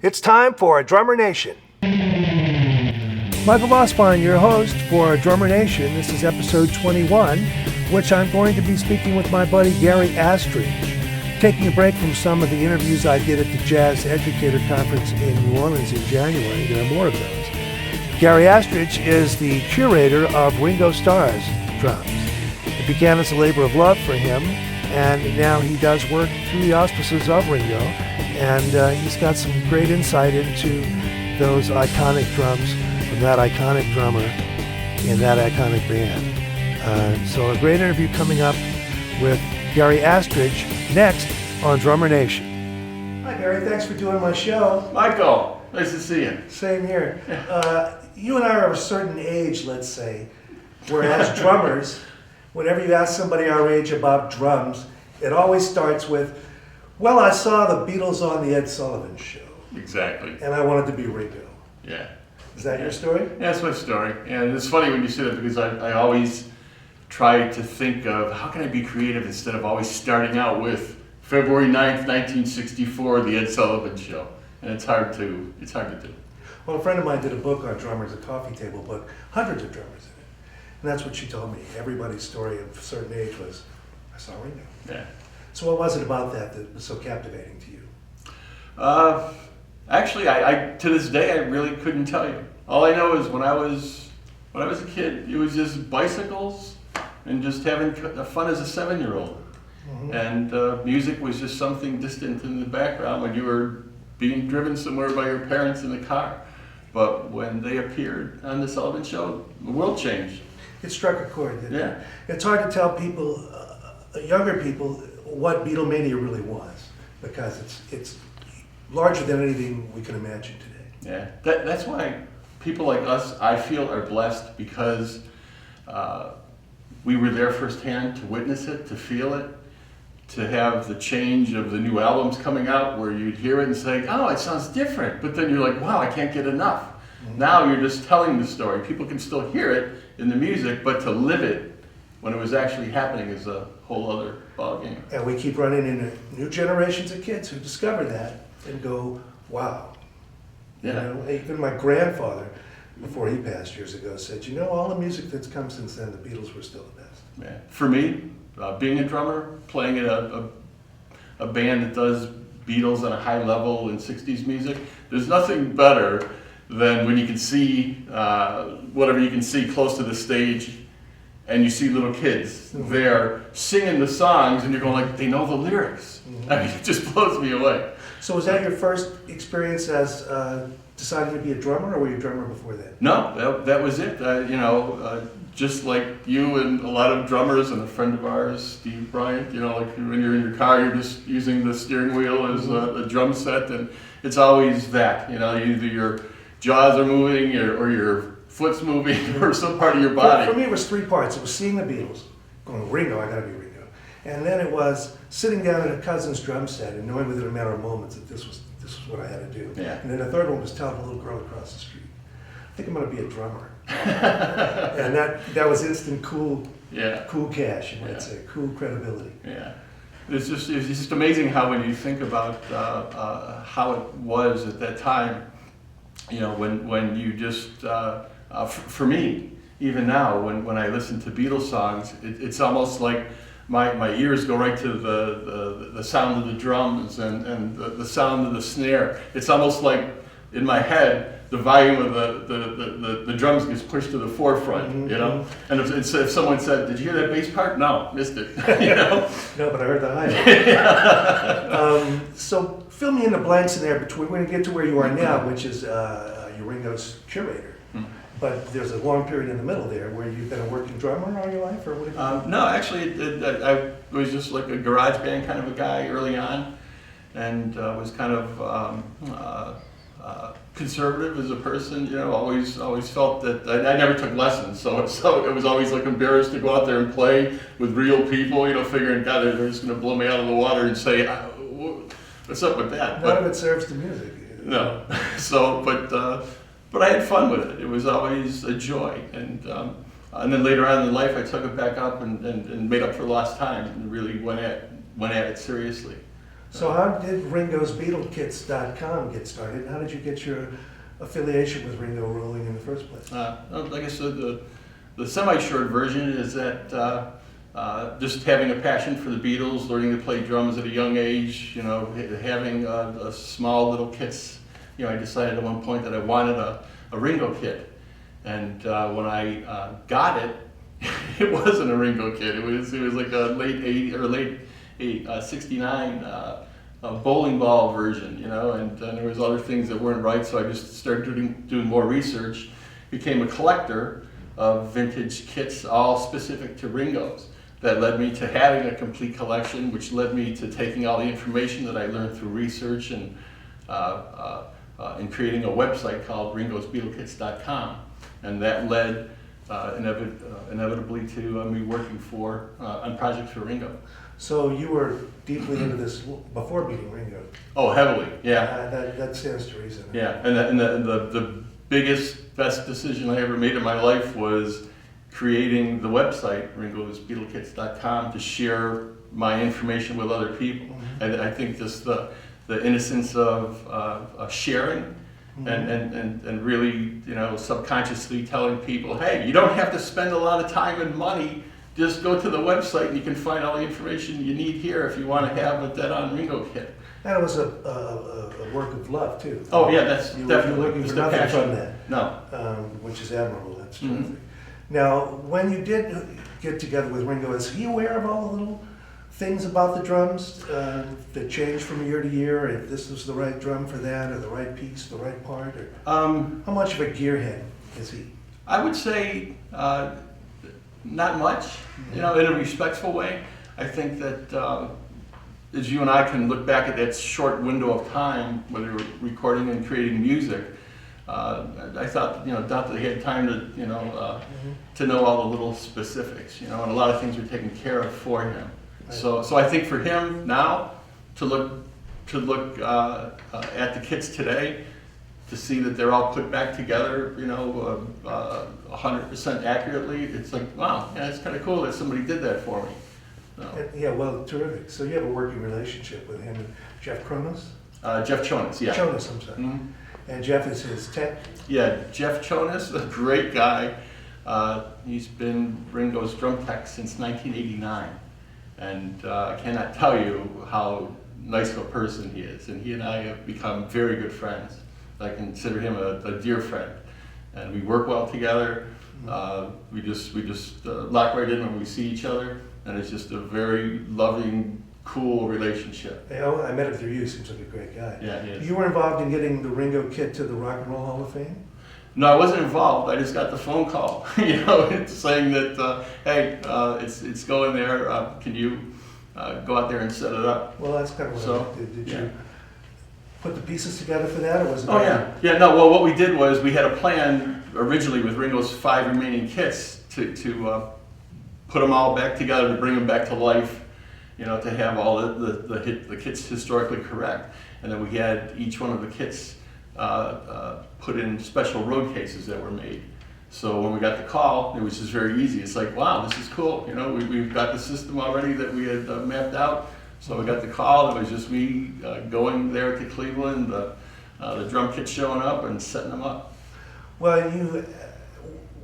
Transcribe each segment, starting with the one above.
It's time for Drummer Nation. Michael Vosbarn, your host for Drummer Nation. This is episode 21, which I'm going to be speaking with my buddy Gary Astridge, taking a break from some of the interviews I did at the Jazz Educator Conference in New Orleans in January. There are more of those. Gary Astridge is the curator of Ringo Starr's drums. It began as a labor of love for him, and now he does work through the auspices of Ringo, and he's got some great insight into those iconic drums from that iconic drummer in that iconic band. So a great interview coming up with Gary Astridge next on Drummer Nation. Hi Gary, thanks for doing my show. Michael, nice to see you. Same here. You and I are of a certain age, let's say, whereas drummers, whenever you ask somebody our age about drums, it always starts with, well, I saw the Beatles on the Ed Sullivan Show. Exactly. And I wanted to be Ringo. Yeah. Is that your story? Yeah, that's my story. And it's funny when you say that because I always try to think of how can I be creative instead of always starting out with February 9th, 1964, the Ed Sullivan Show. And it's hard to do. Well, a friend of mine did a book on drummers, a coffee table book, hundreds of drummers in it. And that's what she told me. Everybody's story of a certain age was, I saw Ringo. Yeah. So what was it about that was so captivating to you? Actually, I to this day I really couldn't tell you. All I know is when I was a kid, it was just bicycles and just having fun as a 7-year-old. Mm-hmm. And music was just something distant in the background when you were being driven somewhere by your parents in the car. But when they appeared on the Sullivan Show, the world changed. It struck a chord, didn't it? It's hard to tell people, younger people, what Beatlemania really was, because it's larger than anything we can imagine today. Yeah, that's why people like us, I feel, are blessed because we were there firsthand to witness it, to feel it, to have the change of the new albums coming out where you'd hear it and say, oh, it sounds different, but then you're like, wow, I can't get enough. Mm-hmm. Now you're just telling the story. People can still hear it in the music, but to live it when it was actually happening is a whole other ballgame. And we keep running into new generations of kids who discover that and go, wow. Yeah. You know, even my grandfather, before he passed years ago, said, you know, all the music that's come since then, the Beatles were still the best. Yeah. For me, being a drummer, playing in a band that does Beatles on a high level in 60s music, there's nothing better than when you can see whatever you can see close to the stage and you see little kids there singing the songs and you're going like, they know the lyrics. Mm-hmm. I mean, it just blows me away. So was that your first experience as deciding to be a drummer, or were you a drummer before that? No, that was it. Just like you and a lot of drummers and a friend of ours, Steve Bryant, like when you're in your car, you're just using the steering wheel as a drum set, and it's always that, either your jaws are moving or your foot's moving or some part of your body. For me, it was three parts. It was seeing the Beatles, going, Ringo, I gotta be Ringo. And then it was sitting down at a cousin's drum set and knowing within a matter of moments that this was what I had to do. Yeah. And then the third one was telling a little girl across the street, I think I'm gonna be a drummer. And that was instant cool cash, you might say, cool credibility. Yeah. It's just amazing how when you think about how it was at that time, when you just, for me, even now, when I listen to Beatles songs, it's almost like my ears go right to the sound of the drums and the sound of the snare. It's almost like in my head, the volume of the drums gets pushed to the forefront, mm-hmm. And if someone said, "Did you hear that bass part?" No, missed it. No, but I heard the high. So fill me in the blanks in there between. We're going to get to where you are now, which is you're Ringo's curator. Mm-hmm. But there's a long period in the middle there where you've been a working drummer all your life, or what? No, actually, I was just like a garage band kind of a guy early on, and was kind of. Conservative as a person, always felt that I never took lessons, so it was always like embarrassed to go out there and play with real people, figuring, God, they're just going to blow me out of the water and say, what's up with that? None of it serves to music. No, so but I had fun with it. It was always a joy, and then later on in life, I took it back up and made up for lost time and really went at it seriously. So how did Ringo's BeatleKits.com get started? How did you get your affiliation with Ringo rolling in the first place? Like I said, the semi-short version is that just having a passion for the Beatles, learning to play drums at a young age, having a small little kits. I decided at one point that I wanted a Ringo kit, and when I got it, it wasn't a Ringo kit. It was like a late 69 bowling ball version, and there was other things that weren't right. So I just started doing more research, became a collector of vintage kits, all specific to Ringos. That led me to having a complete collection, which led me to taking all the information that I learned through research and creating a website called ringosbeatlekits.com. And that led inevitably to me working on projects for Ringo. So you were deeply into this before meeting Ringo? Oh, heavily, yeah. That stands to reason. Yeah, and the biggest, best decision I ever made in my life was creating the website, ringosbeatlekits.com, to share my information with other people. Mm-hmm. And I think just the innocence of sharing, mm-hmm. and really, subconsciously telling people, hey, you don't have to spend a lot of time and money. Just go to the website and you can find all the information you need here if you want to have a dead-on Ringo kit. And it was a work of love, too. Oh, yeah, that's definitely. You're looking for nothing from that. No. Which is admirable. That's terrific. Mm-hmm. Now, when you did get together with Ringo, is he aware of all the little things about the drums that change from year to year? If this was the right drum for that, or the right piece, the right part? Or how much of a gearhead is he? I would say not much, in a respectful way. I think that as you and I can look back at that short window of time, whether you're recording and creating music, I thought, doubt that he had time to know all the little specifics, and a lot of things were taken care of for him. Right. So I think for him now to look at the kits today, to see that they're all put back together, 100% accurately, it's like, wow, yeah, it's kind of cool that somebody did that for me. So. Yeah, well, terrific. So you have a working relationship with him and Jeff Jonas? Jeff Jonas, yeah. Jonas, I'm sorry. Mm-hmm. And Jeff is his tech? Yeah, Jeff Jonas, a great guy. He's been Ringo's drum tech since 1989. And I cannot tell you how nice of a person he is. And he and I have become very good friends. I consider him a dear friend. And we work well together. We just lock right in when we see each other. And it's just a very loving, cool relationship. I met him through you. Seems like a great guy. Yeah, he is. You were involved in getting the Ringo kit to the Rock and Roll Hall of Fame? No, I wasn't involved. I just got the phone call, saying that, hey, it's going there. Can you go out there and set it up? Well, that's kind of what I did. Did you put the pieces together for that, or was it? Oh, yeah. No, well, what we did was we had a plan originally with Ringo's 5 remaining kits to put them all back together, to bring them back to life, to have all the kits historically correct. And then we had each one of the kits put in special road cases that were made. So when we got the call, it was just very easy. It's like, wow, this is cool. We've got the system already that we had mapped out. So we got the call. It was just me going there to Cleveland, the drum kit showing up and setting them up. Well,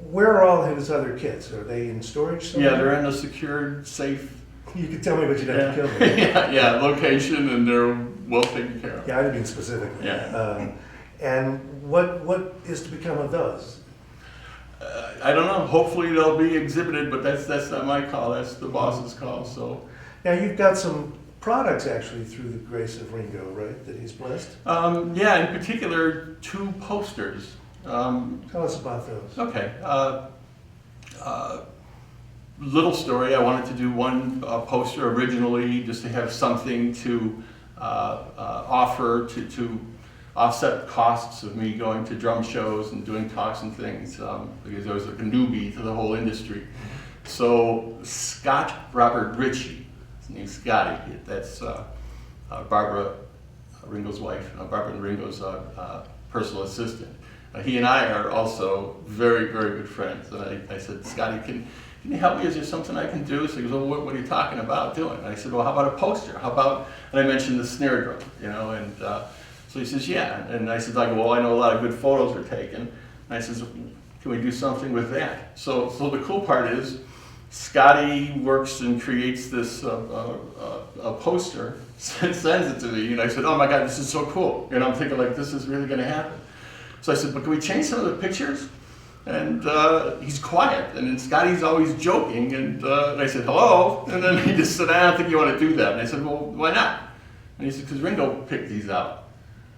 where are all his other kits? Are they in storage somewhere? Yeah, they're in a secured, safe. You can tell me, but you'd have to kill me. yeah, location, and they're well taken care of. Yeah, I mean specifically. Yeah. And what is to become of those? I don't know. Hopefully they'll be exhibited, but that's not my call. That's the boss's call. So. Now you've got some products actually through the grace of Ringo, right? That he's blessed. Yeah, in particular 2 posters. Tell us about those. Okay. Little story. I wanted to do one poster originally just to have something to offer to offset costs of me going to drum shows and doing talks and things, because I was like a newbie to the whole industry. So Scott Robert Ritchie, his name's Scotty, that's Barbara, Ringo's wife, Barbara and Ringo's personal assistant. He and I are also very, very good friends. And I said, Scotty, can you help me? Is there something I can do? So he goes, well, what are you talking about doing? And I said, well, how about a poster? How about, and I mentioned the snare drum, you know, and so he says, yeah. And I said, well, I know a lot of good photos were taken. And I says, can we do something with that? So the cool part is, Scotty works and creates this a poster, and sends it to me, and I said, oh my God, this is so cool. And I'm thinking, like, this is really gonna happen. So I said, but can we change some of the pictures? And he's quiet, and then Scotty's always joking, and I said, hello? And then he just said, I don't think you want to do that. And I said, well, why not? And he said, because Ringo picked these out.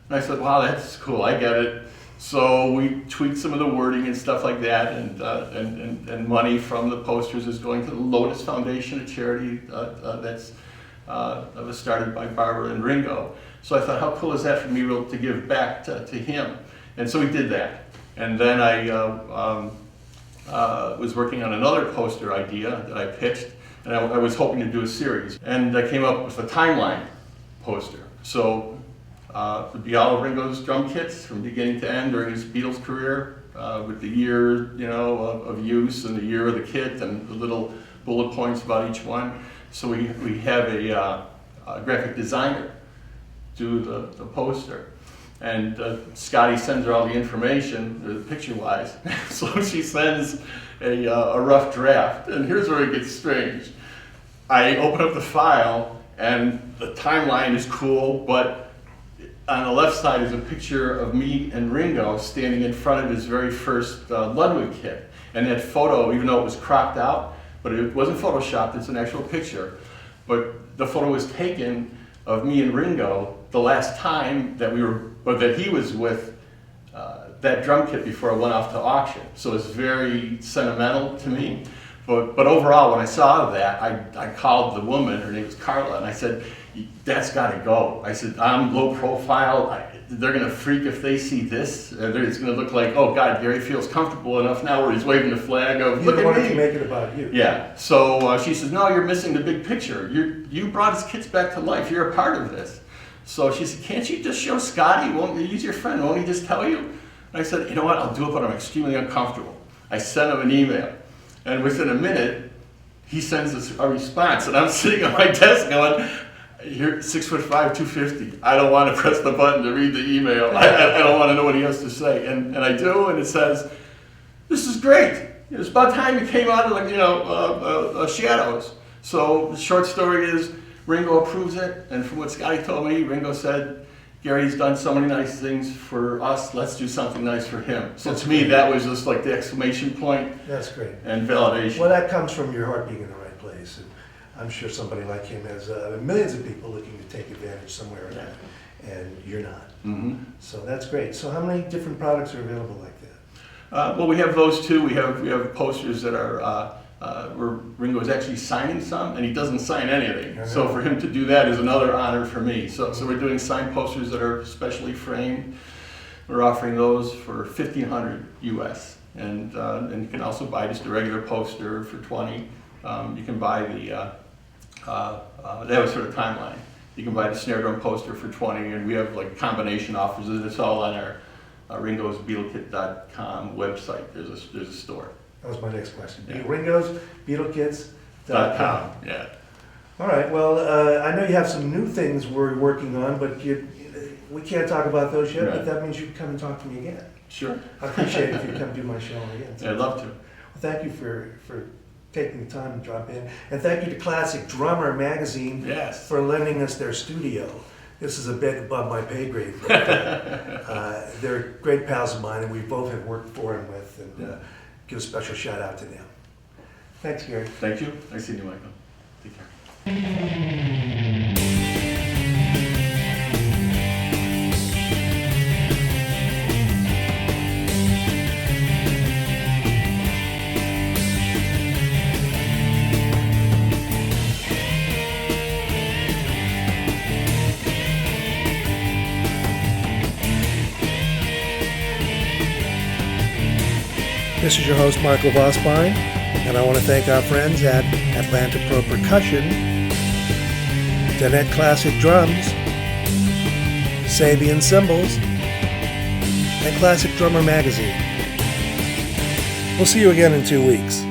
And I said, wow, that's cool, I get it. So we tweaked some of the wording and stuff like that, and money from the posters is going to the Lotus Foundation, a charity that was started by Barbara and Ringo. So I thought, how cool is that for me to give back to him? And so we did that. And then I was working on another poster idea that I pitched, and I was hoping to do a series. And I came up with a timeline poster. So it would be all of Ringo's drum kits from beginning to end during his Beatles career, with the year, you know, of use and the year of the kit and the little bullet points about each one. So we have a graphic designer do the poster. And Scotty sends her all the information, picture-wise. So she sends a rough draft. And here's where it gets strange. I open up the file, and the timeline is cool, but on the left side is a picture of me and Ringo standing in front of his very first Ludwig kit. And that photo, even though it was cropped out, but it wasn't photoshopped, it's an actual picture. But the photo was taken of me and Ringo the last time that he was with that drum kit before it went off to auction. So it's very sentimental to me. But overall, when I saw that, I called the woman, her name was Carla, and I said, that's gotta go. I said, I'm low profile, they're gonna freak if they see this. It's gonna look like, oh God, Gary feels comfortable enough now where he's waving the flag of, look at me. You don't want to make it about you. Yeah, so she says, no, you're missing the big picture. You brought his kids back to life, you're a part of this. So she said, can't you just show Scotty? Won't you use your friend? Won't he just tell you? And I said, you know what, I'll do it, but I'm extremely uncomfortable. I sent him an email, and within a minute, he sends us a response, and I'm sitting on my desk going, you're 6'5", 250. I don't want to press the button to read the email. I don't want to know what he has to say. And I do, and it says, this is great. It's about time you came out of shadows. So the short story is, Ringo approves it, and from what Scotty told me, Ringo said, Gary's done so many nice things for us, let's do something nice for him. So to me, that was just like the exclamation point. That's great. And validation. Well, that comes from your heart being in the right place. And I'm sure somebody like him has millions of people looking to take advantage somewhere, and you're not. Mm-hmm. So that's great. So how many different products are available like that? Well, we have those two. We have posters that are where Ringo is actually signing some, and he doesn't sign anything. So for him to do that is another honor for me. So we're doing signed posters that are specially framed. We're offering those for $1,500 US, and you can also buy just a regular poster for $20. You can buy that was sort of timeline. You can buy the snare drum poster for $20, and we have like combination offers. It's all on our ringosbeatlekit.com website. There's a store. That was my next question. Yeah. ringosbeatlekits.com. Yeah. All right. Well, I know you have some new things we're working on, but we can't talk about those yet. Right. But that means you can come and talk to me again. Sure. I appreciate it if you come do my show again. Yeah, I'd love to. Well, thank you for taking the time to drop in, and thank you to Classic Drummer Magazine for lending us their studio. This is a bit above my pay grade, but they're great pals of mine, and we both have worked for and with, and give a special shout out to them. Thanks, Gary. Thank you. Nice seeing you, Michael. Take care. This is your host, Michael Vosbein, and I want to thank our friends at Atlanta Pro Percussion, Danette Classic Drums, Sabian Cymbals, and Classic Drummer Magazine. We'll see you again in 2 weeks.